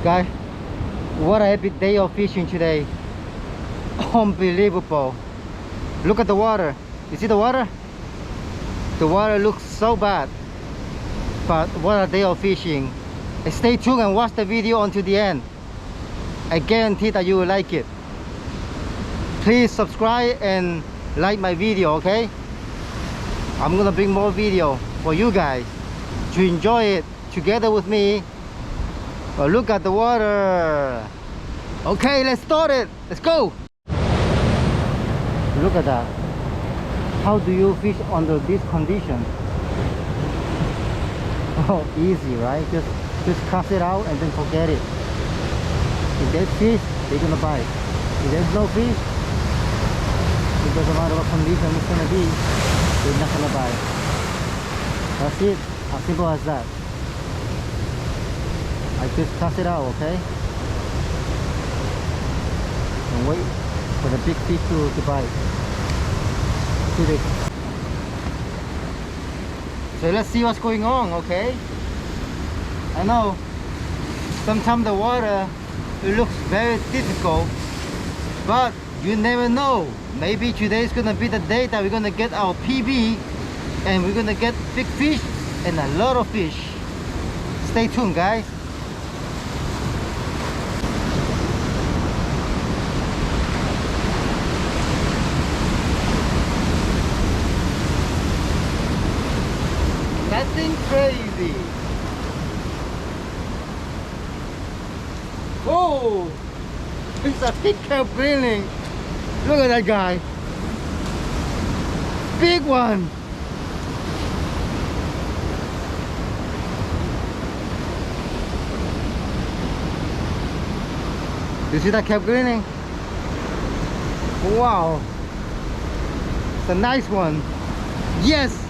Guys, what a epic day of fishing today. Unbelievable. Look at the water. You see the water? The water looks so bad, but what a day of fishing. Stay tuned and watch the video until the end. I guarantee that you will like it. Please subscribe and like my video, okay? I'm gonna bring more video for you guys to enjoy it together with me. But look at the water. Okay, let's start it. Let's go. Look at that. How do you fish under this condition? Oh, easy, right? Just cast it out and then forget it. If there's fish, they're gonna bite. If there's no fish, it doesn't matter what condition it's gonna be, they're not gonna bite. That's it. As simple as that. I just cast it out, okay? And wait for the big fish to bite. So let's see what's going on, okay? I know sometimes the water, it looks very difficult, but you never know. Maybe today is gonna be the day that we're gonna get our PB and we're gonna get big fish and a lot of fish. Stay tuned, guys. Nothing crazy. Oh, it's a big kelp grilling. Look at that guy. Big one. You see that kelp grilling? Wow. It's a nice one. Yes.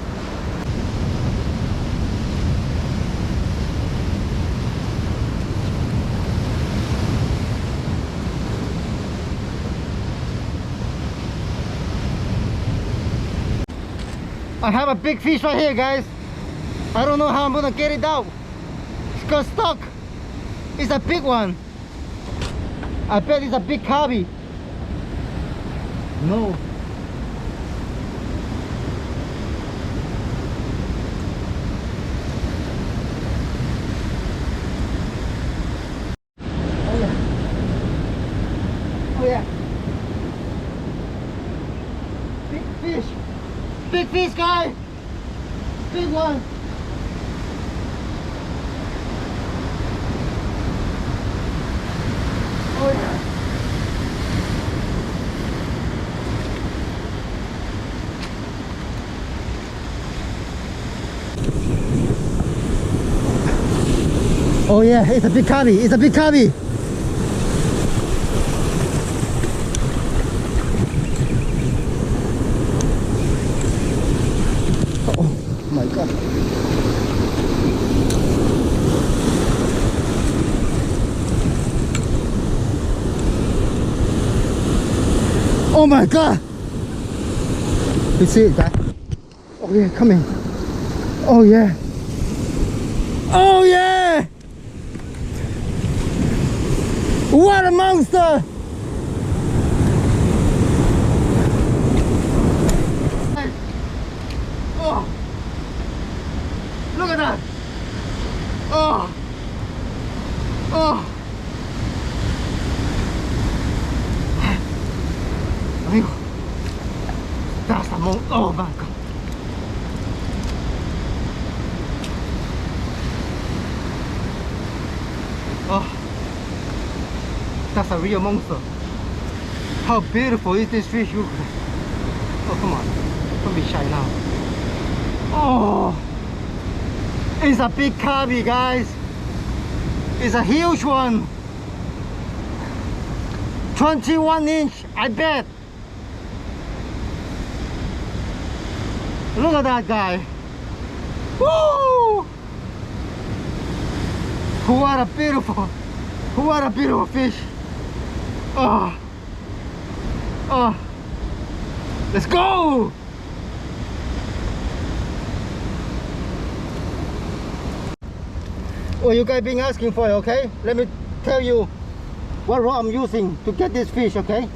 I have a big fish right here, guys. I don't know how I'm gonna get it out. It's got stuck. It's a big one. I bet it's a big carby. No. Oh yeah. Oh yeah. Big fish. Big fish, guy! Big one! Oh yeah! Oh yeah, it's a big carby! It's a big carby! Oh my god. Oh my god. You see it, guys? Oh yeah, coming. Oh yeah. Oh yeah. What a monster. Oh. Look at that! Oh! Oh! Amigo, that's the most. Oh my god! Oh! That's a real monster. How beautiful is this fish? Oh, come on! Don't be shy now. Oh! It's a big carby, guys. It's a huge one. 21 inch, I bet. Look at that guy. Woo! What a beautiful fish. Oh. Oh. Let's go. What you guys been asking for, okay? Let me tell you what rod I'm using to get this fish, okay?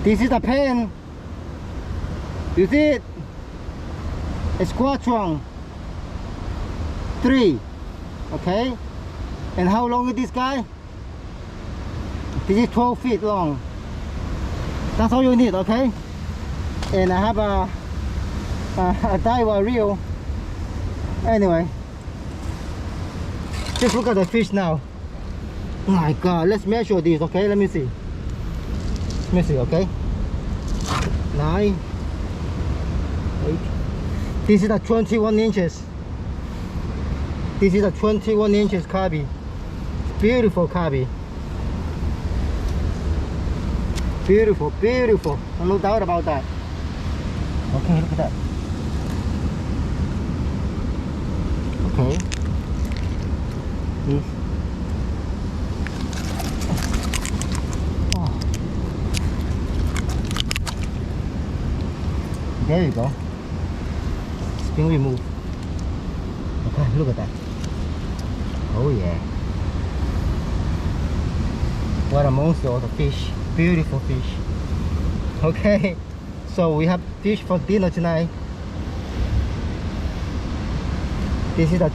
This is a pen. You see it? A Squatron 3, okay? And how long is this guy? This is 12 feet long. That's all you need, okay? And I have a diver reel. Anyway, just look at the fish now. Oh my god, let's measure this, okay? Let me see. Let me see, okay? 9, 8. This is a 21 inches. This is a 21 inches carby. Beautiful carby. Beautiful, beautiful. No doubt about that. Okay, look at that. Okay. This. Oh. There you go. Spin remove. Okay, look at that. Oh yeah. What a monster of a fish. Beautiful fish. Okay, so we have fish for dinner tonight. This is a...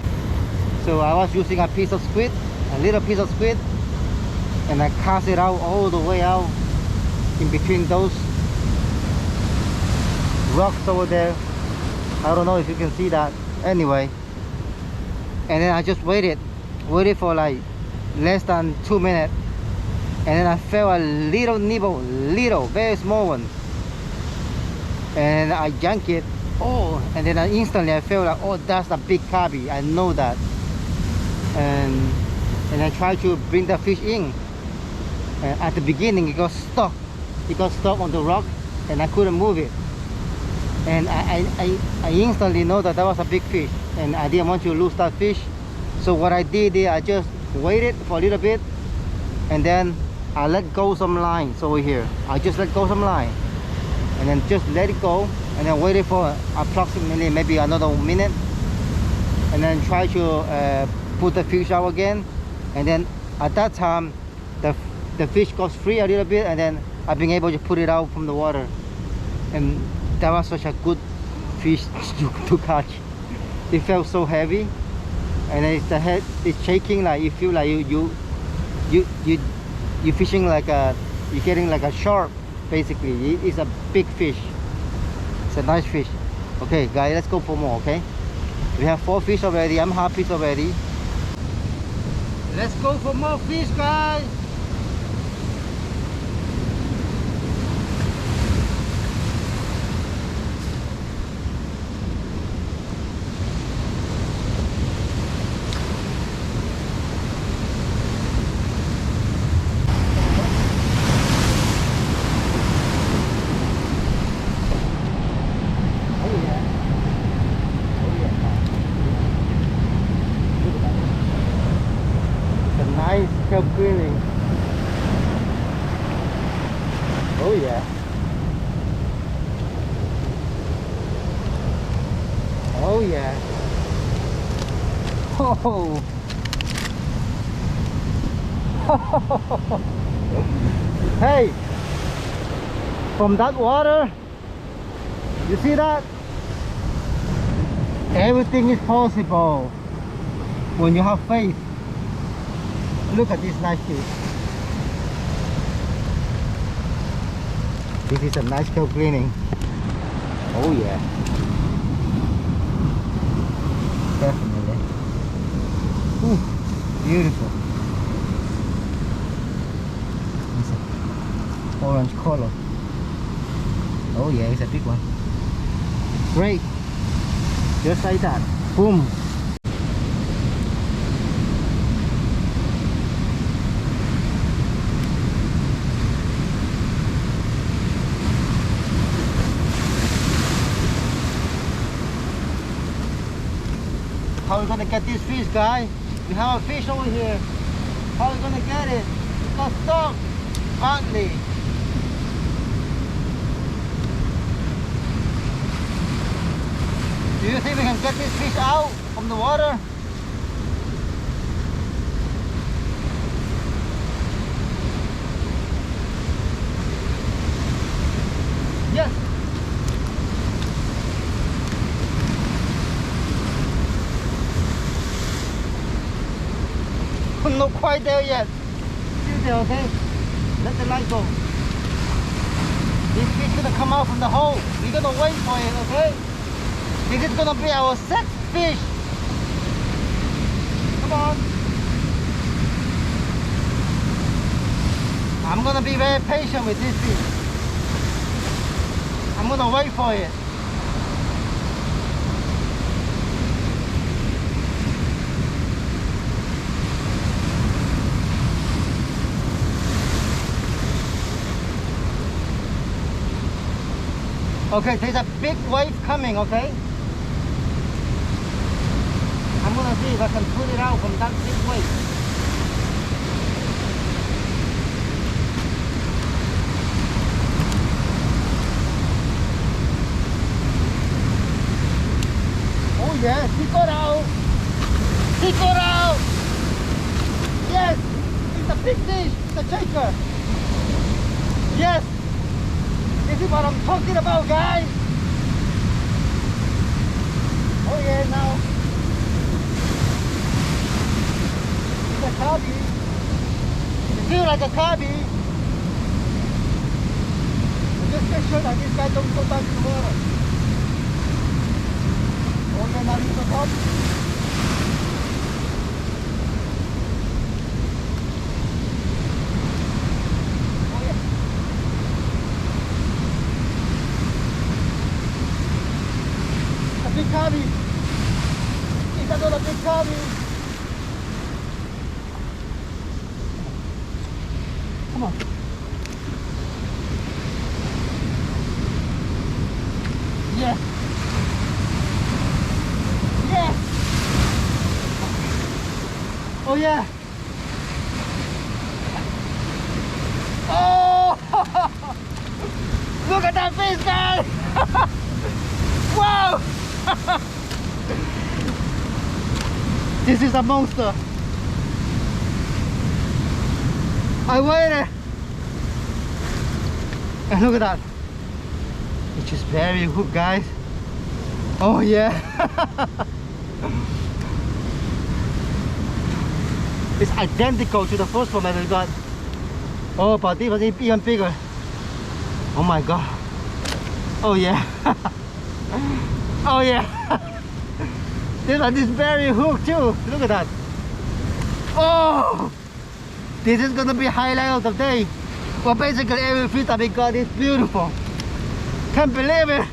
So I was using a piece of squid, a little piece of squid, and I cast it out all the way out in between those rocks over there. I don't know if you can see that. Anyway, and then I just waited for like less than 2 minutes, and then I felt a little nibble, very small one, and I yanked it. Oh, and then instantly I felt like, oh, that's a big carby. I know that. And I tried to bring the fish in. At the beginning it got stuck on the rock, and I couldn't move it. And I instantly know that was a big fish, and I didn't want to lose that fish. So what I did is I just waited for a little bit, and then I let go some lines over here. I just let go some line, and then just let it go, and then waited for approximately maybe another minute, and then try to put the fish out again. And then at that time the fish got free a little bit, and then I've been able to put it out from the water. And that was such a good fish to catch. It felt so heavy, and the head is shaking, like you feel like you're fishing like you're getting like a shark. Basically it's a big fish. It's a nice fish. Okay guys, let's go for more. Okay, we have 4 fish already. I'm happy already. Let's go for more fish, guys. Grilling. Oh yeah. Oh yeah. Oh. Hey, from that water, you see that? Everything is possible when you have faith. Look at this nice fish. This is a nice tail cleaning. Oh yeah. Definitely. Ooh, beautiful. It's an orange color. Oh yeah, it's a big one. Great. Just like that. Boom. How are we gonna get this fish, guys? We have a fish over here. How are we gonna get it? It got stuck. Badly. Do you think we can get this fish out from the water? Not quite there yet. Still there, okay? Let the light go. This fish gonna come out from the hole. We're gonna wait for it, okay? This is gonna be our sixth fish. Come on. I'm gonna be very patient with this fish. I'm gonna wait for it. Okay, there's a big wave coming, okay? I'm gonna see if I can pull it out from that big wave. Oh yes, he got out! He got out! Yes! It's a big fish, it's a shaker! Yes! This is what I'm talking about, guys! Oh yeah, now it's a cubby. It feels like a cubby. Just make sure that this guy don't go down to the water. Oh yeah, now he's on top. Big cubby. It's another big cubby. Come on. Yes. Yes. Oh yeah. Oh! Look at that fish, guys! Wow! This is a monster. I waited. And look at that. It's just very hooked, guys. Oh yeah. It's identical to the first one that I got. Oh, but this was even bigger. Oh my god. Oh yeah. Oh yeah. This one is very hooked too. Look at that. Oh, this is gonna be highlight of the day. Well, basically every fish that we got is beautiful. Can't believe it.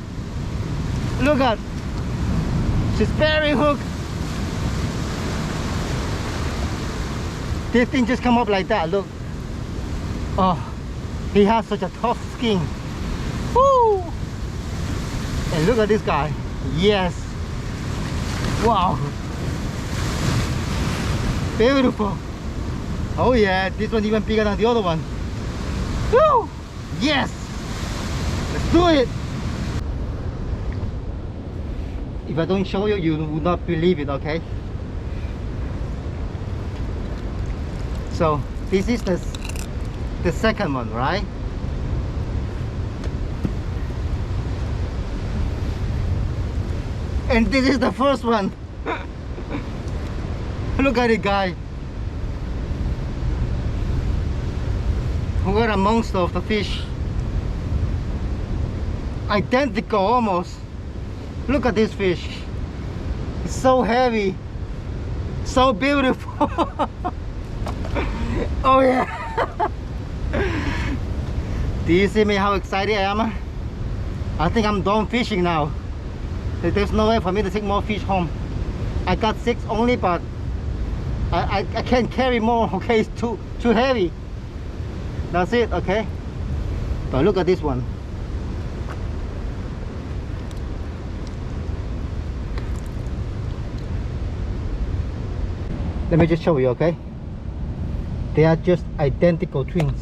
Look at. She's very hooked. This thing just come up like that. Look. Oh, he has such a tough skin. Woo! And look at this guy. Yes. Wow. Beautiful. Oh yeah, this one even bigger than the other one. Woo! Yes. Let's do it. If I don't show you, you will not believe it, okay? So this is the second one, right? And this is the first one. Look at it, guy. What a monster of the fish. Identical almost. Look at this fish. It's so heavy. So beautiful. Oh yeah. Do you see me how excited I am? I think I'm done fishing now. There's no way for me to take more fish home. I got 6 only, but I can't carry more, okay? It's too heavy. That's it, okay? But look at this one. Let me just show you, okay? They are just identical twins.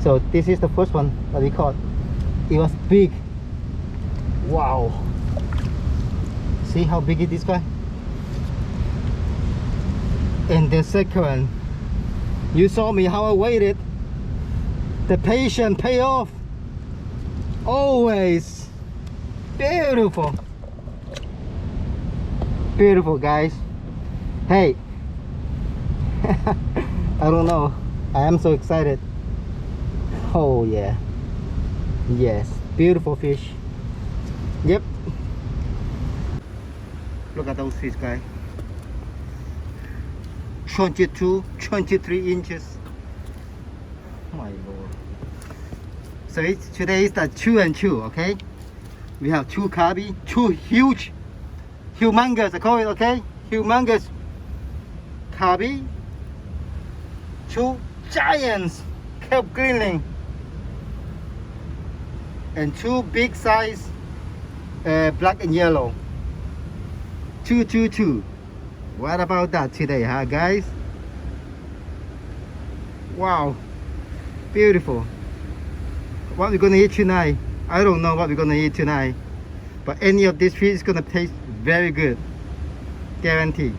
So this is the first one that we caught. It was big. Wow. See how big is this guy? And the second one, you saw me how I waited. The patience pay off. Always. Beautiful. Beautiful, guys. Hey, I don't know. I am so excited. Oh yeah. Yes, beautiful fish. Yep. Look at those fish, guys. 22, 23 inches. My lord. So today is the 2 and 2, okay? We have 2 carby, 2 huge, humongous, I call it, okay? Humongous carby, 2 giants kelp greenling, and 2 big size black and yellow. 2. What about that today, huh, guys? Wow, beautiful. What we're gonna eat tonight? I don't know what we're gonna eat tonight, but any of these fish is gonna taste very good, guarantee.